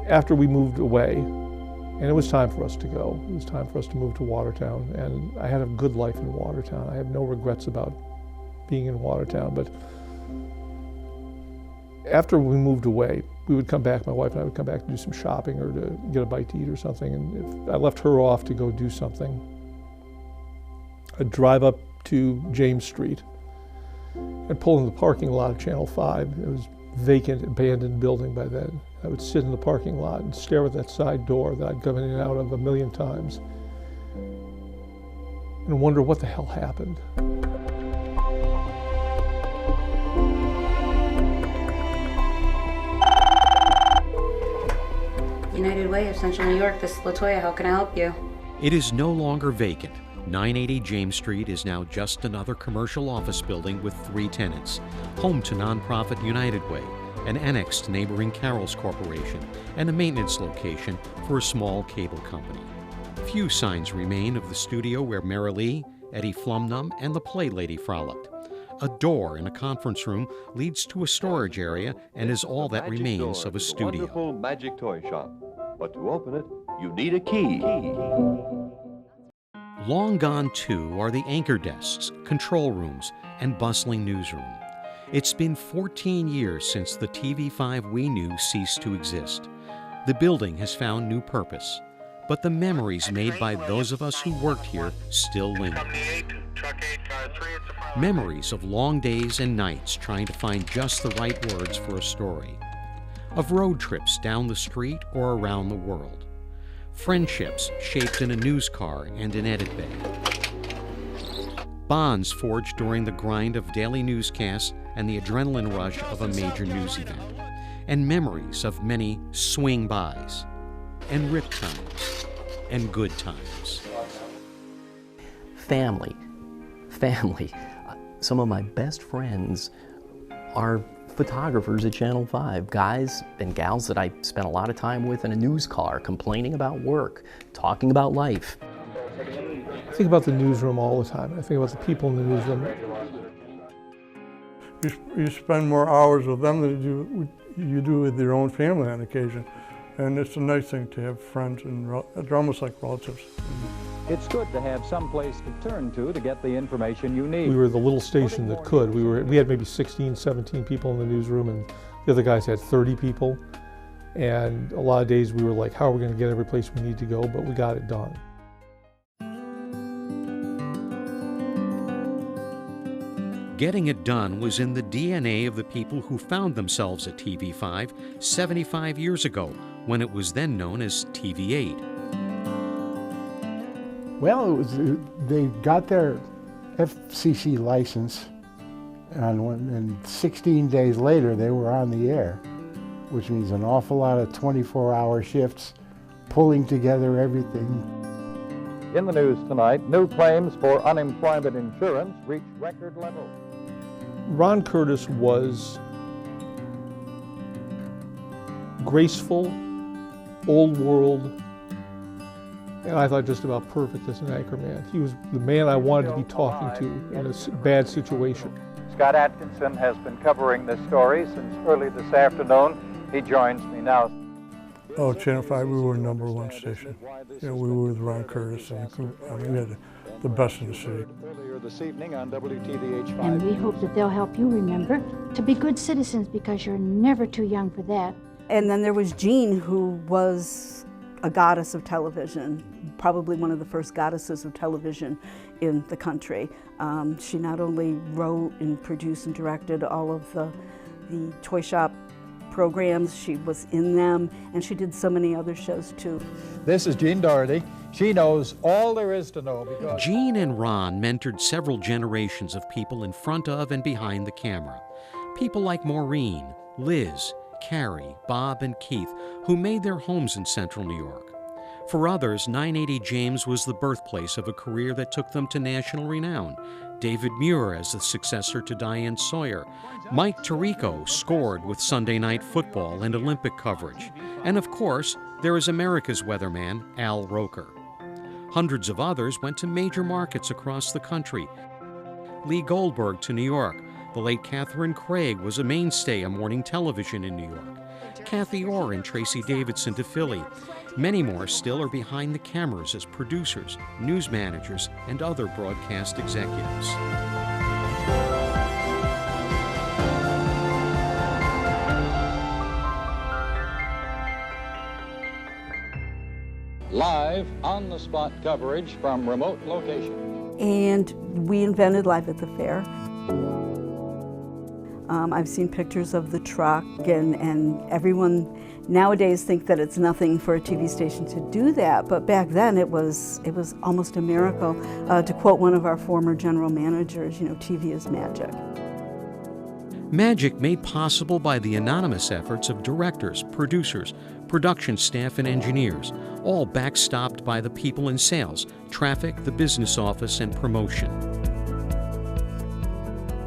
After we moved away, and it was time for us to go, it was time for us to move to Watertown, and I had a good life in Watertown. I have no regrets about being in Watertown, but after we moved away, we would come back, my wife and I would come back to do some shopping or to get a bite to eat or something, and if I left her off to go do something, I'd drive up to James Street and pull in the parking lot of Channel 5. It was vacant, abandoned building by then. I would sit in the parking lot and stare at that side door that I'd come in and out of a million times and wonder what the hell happened. United Way of Central New York, this is LaToya. How can I help you? It is no longer vacant. 980 James Street is now just another commercial office building with 3 tenants, home to nonprofit United Way, an annexed neighboring Carroll's Corporation, and a maintenance location for a small cable company. Few signs remain of the studio where Mary Lee, Eddie Flumnum, and the Play Lady frolicked. A door in a conference room leads to a storage area and is all that remains of a studio. Wonderful magic toy shop, but to open it, you need a key. Long gone, too, are the anchor desks, control rooms, and bustling newsroom. It's been 14 years since the TV5 we knew ceased to exist. The building has found new purpose, but the memories made by those of us who worked here still linger. Memories of long days and nights trying to find just the right words for a story. Of road trips down the street or around the world. Friendships shaped in a news car and an edit bay. Bonds forged during the grind of daily newscasts and the adrenaline rush of a major news event. And memories of many swing-bys, and rip times, and good times. Family. Some of my best friends are photographers at Channel 5, guys and gals that I spent a lot of time with in a news car, complaining about work, talking about life. I think about the newsroom all the time. I think about the people in the newsroom. You spend more hours with them than you do with your own family on occasion. And it's a nice thing to have friends, and they're almost like relatives. It's good to have some place to turn to get the information you need. We were the little station that could. We had maybe 16, 17 people in the newsroom, and the other guys had 30 people. And a lot of days we were like, how are we going to get every place we need to go? But we got it done. Getting it done was in the DNA of the people who found themselves at TV5 75 years ago, when it was then known as TV8. Well, they got their FCC license, and 16 days later they were on the air, which means an awful lot of 24-hour shifts, pulling together everything. In the news tonight, new claims for unemployment insurance reach record levels. Ron Curtis was graceful, old world, and I thought just about perfect as an anchorman. He was the man I wanted to be talking to in a bad situation. Scott Atkinson has been covering this story since early this afternoon. He joins me now. Oh, Channel 5, we were #1 station. Yeah, we were with Ron Curtis, and we had the best in the city. Earlier this evening on WTVH-5. And we hope that they'll help you remember to be good citizens, because you're never too young for that. And then there was Jean, who was a goddess of television, probably one of the first goddesses of television in the country. She not only wrote and produced and directed all of the toy shop programs, she was in them, and she did so many other shows too. This is Jean Doherty. She knows all there is to know because... Jean and Ron mentored several generations of people in front of and behind the camera. People like Maureen, Liz, Carrie, Bob, and Keith, who made their homes in Central New York. For others, 980 James was the birthplace of a career that took them to national renown. David Muir as the successor to Diane Sawyer. Mike Tirico scored with Sunday Night Football and Olympic coverage. And of course, there is America's weatherman, Al Roker. Hundreds of others went to major markets across the country. Lee Goldberg to New York. The late Catherine Craig was a mainstay of morning television in New York. Kathy Orr and Tracy Davidson to Philly. Many more still are behind the cameras as producers, news managers, and other broadcast executives. Live, on-the-spot coverage from remote locations. And we invented Live at the Fair. I've seen pictures of the truck, and everyone nowadays think that it's nothing for a TV station to do that, but back then it was almost a miracle. To quote one of our former general managers, you know, TV is magic. Magic made possible by the anonymous efforts of directors, producers, production staff, and engineers, all backstopped by the people in sales, traffic, the business office, and promotion.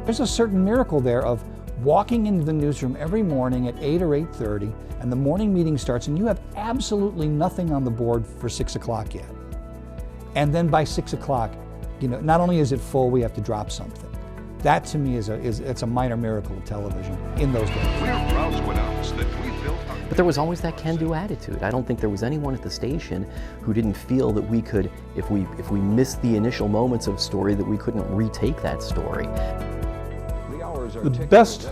There's a certain miracle there of walking into the newsroom every morning at 8 or 8:30, and the morning meeting starts, and you have absolutely nothing on the board for 6 o'clock yet. And then by 6 o'clock, you know, not only is it full, we have to drop something. That to me it's a minor miracle of television in those days. But there was always that can-do attitude. I don't think there was anyone at the station who didn't feel that we could, if we missed the initial moments of story, that we couldn't retake that story. The best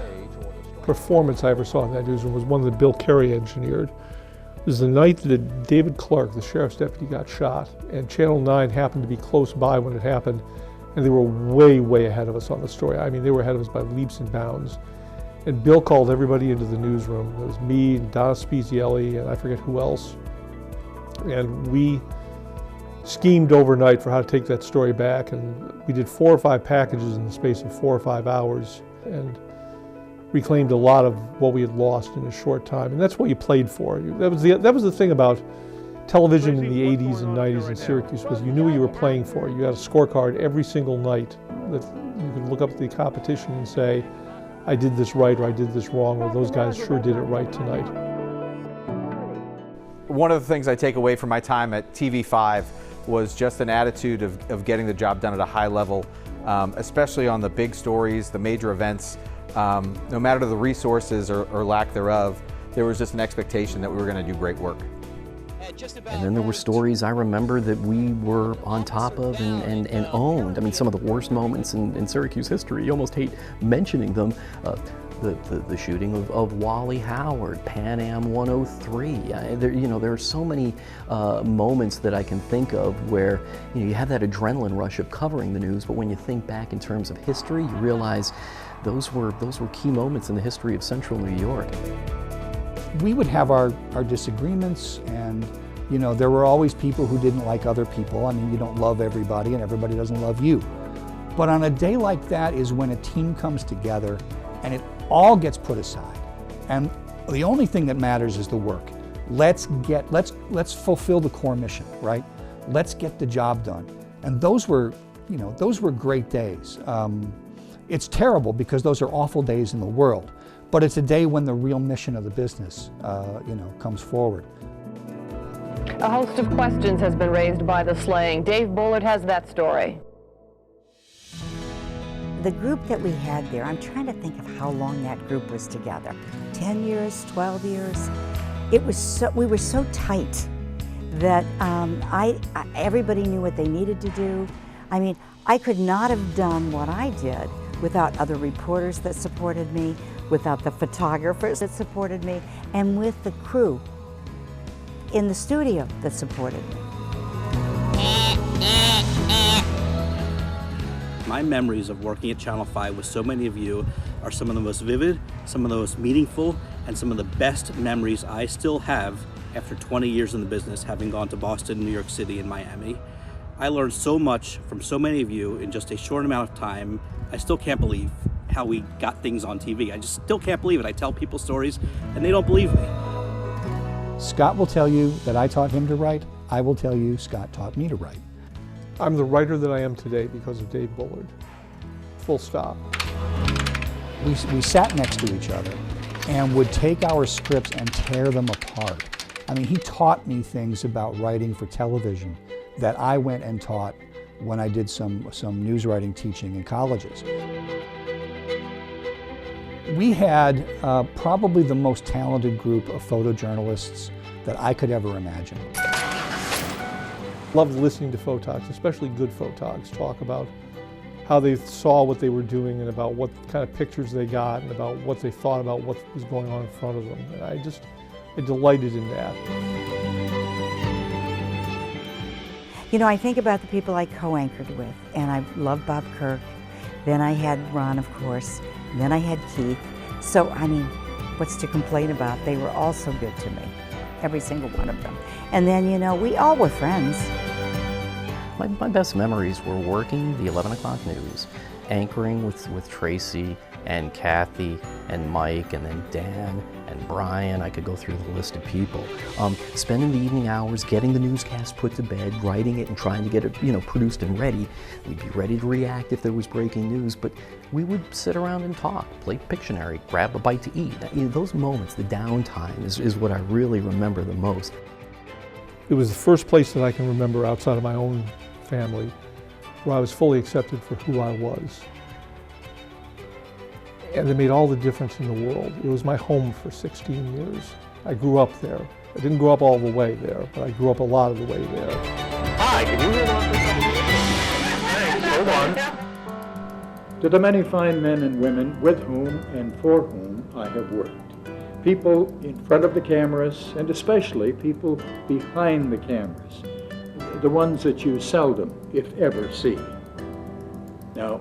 performance I ever saw in that newsroom was one that Bill Carey engineered. It was the night that David Clark, the sheriff's deputy, got shot, and Channel 9 happened to be close by when it happened, and they were way, way ahead of us on the story. I mean, they were ahead of us by leaps and bounds. And Bill called everybody into the newsroom. It was me and Donna Spezielli and I forget who else. And we schemed overnight for how to take that story back, and we did 4 or 5 packages in the space of 4 or 5 hours and reclaimed a lot of what we had lost in a short time. And that's what you played for. That was the thing about television in the 80s and 90s in Syracuse, was you knew what you were playing for. You had a scorecard every single night that you could look up at the competition and say, I did this right, or I did this wrong, or those guys sure did it right tonight. One of the things I take away from my time at TV5 was just an attitude of getting the job done at a high level, especially on the big stories, the major events. No matter the resources or lack thereof, there was just an expectation that we were going to do great work. And then there were stories I remember that we were on top of and owned. I mean, some of the worst moments in Syracuse history, you almost hate mentioning them. The shooting of Wally Howard, Pan Am 103. There are so many moments that I can think of where you have that adrenaline rush of covering the news, but when you think back in terms of history, you realize those were key moments in the history of Central New York. We would have our disagreements, and there were always people who didn't like other people. I mean, you don't love everybody and everybody doesn't love you. But on a day like that is when a team comes together and it all gets put aside. And the only thing that matters is the work. Let's fulfill the core mission, right? Let's get the job done. And those were great days. It's terrible because those are awful days in the world. But it's a day when the real mission of the business, comes forward. A host of questions has been raised by the slaying. Dave Bullard has that story. The group that we had there, I'm trying to think of how long that group was together. 10 years, 12 years. We were so tight that everybody knew what they needed to do. I mean, I could not have done what I did without other reporters that supported me, without the photographers that supported me, and with the crew in the studio that supported me. My memories of working at Channel 5 with so many of you are some of the most vivid, some of the most meaningful, and some of the best memories I still have after 20 years in the business, having gone to Boston, New York City, and Miami. I learned so much from so many of you in just a short amount of time. I still can't believe how we got things on TV. I just still can't believe it. I tell people stories and they don't believe me. Scott will tell you that I taught him to write. I will tell you Scott taught me to write. I'm the writer that I am today because of Dave Bullard. Full stop. We sat next to each other and would take our scripts and tear them apart. I mean, he taught me things about writing for television that I went and taught when I did some news writing teaching in colleges. We had probably the most talented group of photojournalists that I could ever imagine. Loved listening to photogs, especially good photogs, talk about how they saw what they were doing and about what kind of pictures they got and about what they thought about what was going on in front of them. And I delighted in that. You know, I think about the people I co-anchored with, and I love Bob Kirk. Then I had Ron, of course. Then I had Keith. So, I mean, what's to complain about? They were all so good to me, every single one of them. And then, you know, we all were friends. My best memories were working the 11 o'clock news, anchoring with Tracy and Kathy and Mike and then Dan and Brian. I could go through the list of people. Spending the evening hours getting the newscast put to bed, writing it and trying to get it, you know, produced and ready. We'd be ready to react if there was breaking news, but we would sit around and talk, play Pictionary, grab a bite to eat. You know, those moments, the downtime is what I really remember the most. It was the first place that I can remember outside of my own family where I was fully accepted for who I was. And it made all the difference in the world. It was my home for 16 years. I grew up there. I didn't grow up all the way there, but I grew up a lot of the way there. Hi, can you hear me? Thanks, hold on. To the many fine men and women with whom and for whom I have worked. People in front of the cameras, and especially people behind the cameras. The ones that you seldom, if ever, see. Now,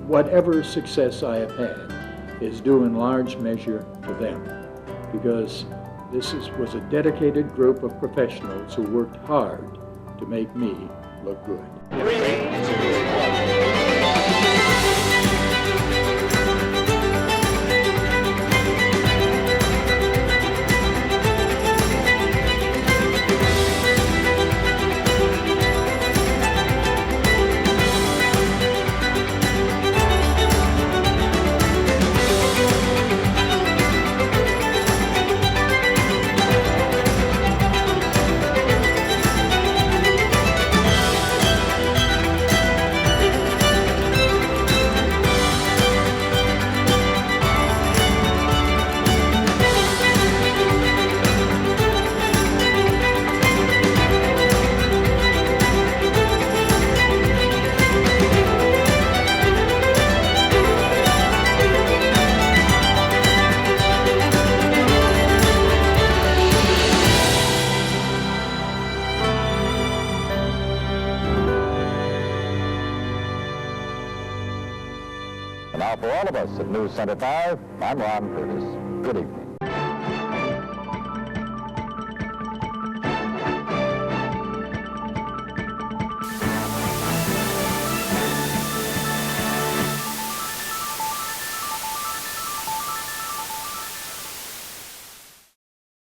whatever success I have had is due in large measure to them, because this was a dedicated group of professionals who worked hard to make me look good. 3, 2, 1. And now for all of us at News Center 5, I'm Ron Curtis. Good evening.